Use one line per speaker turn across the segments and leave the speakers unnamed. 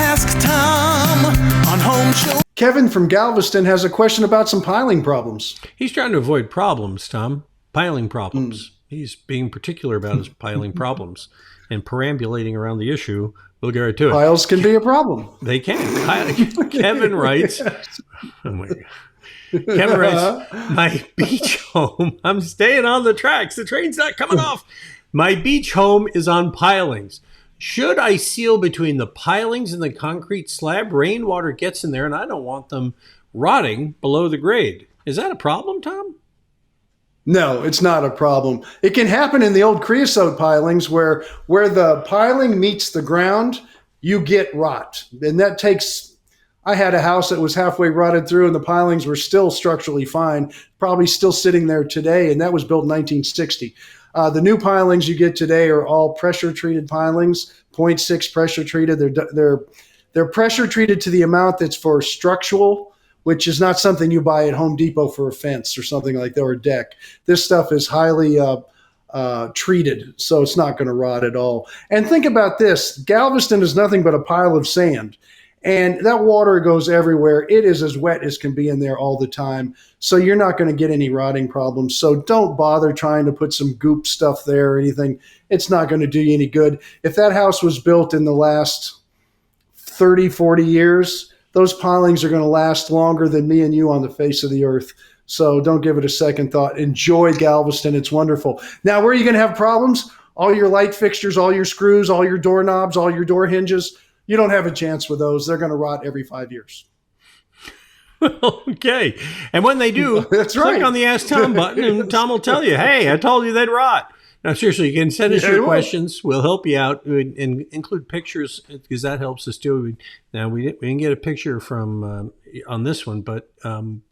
Ask Tom on Home Show.
Kevin from Galveston has a question about some piling problems.
He's trying to avoid problems, Tom. Piling problems. He's being particular about his piling problems and perambulating around the issue. We'll get right to it.
Piles can be a problem.
They can. Kevin writes, oh my God. Kevin writes, my beach home, I'm staying on the tracks. The train's not coming off. My beach home is on pilings. Should I seal between the pilings and the concrete slab? Rainwater gets in there and I don't want them rotting below the grade. Is that a problem, Tom?
No, it's not a problem. It can happen in the old creosote pilings where the piling meets the ground, you get rot. And that takes, I had a house that was halfway rotted through and the pilings were still structurally fine, probably still sitting there today, and that was built in 1960. The new pilings you get today are all pressure treated pilings, 0.6 pressure treated. They're pressure treated to the amount that's for structural, which is not something you buy at Home Depot for a fence or something like that, or a deck. This stuff is highly treated, so it's not going to rot at all. And think about this. Galveston is nothing but a pile of sand, and that water goes everywhere. It is as wet as can be in there all the time, so you're not going to get any rotting problems. So don't bother trying to put some goop stuff there or anything. It's not going to do you any good. If that house was built in the last 30, 40 years, those pilings are going to last longer than me and you on the face of the earth. So don't give it a second thought. Enjoy Galveston. It's wonderful. Now, where are you going to have problems? All your light fixtures, all your screws, all your doorknobs, all your door hinges. You don't have a chance with those. They're going to rot every 5 years.
Okay. And when they do,
That's
click
right.
on the Ask Tom button and Tom will tell you, hey, I told you they'd rot. Now, seriously, you can send us your questions. We'll help you out and include pictures because that helps us too. Now, we didn't get a picture from on this one, but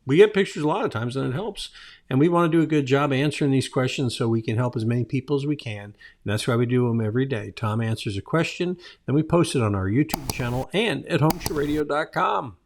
we get pictures a lot of times and it helps. And we want to do a good job answering these questions so we can help as many people as we can. And that's why we do them every day. Tom answers a question, then we post it on our YouTube channel and at HomeShowRadio.com.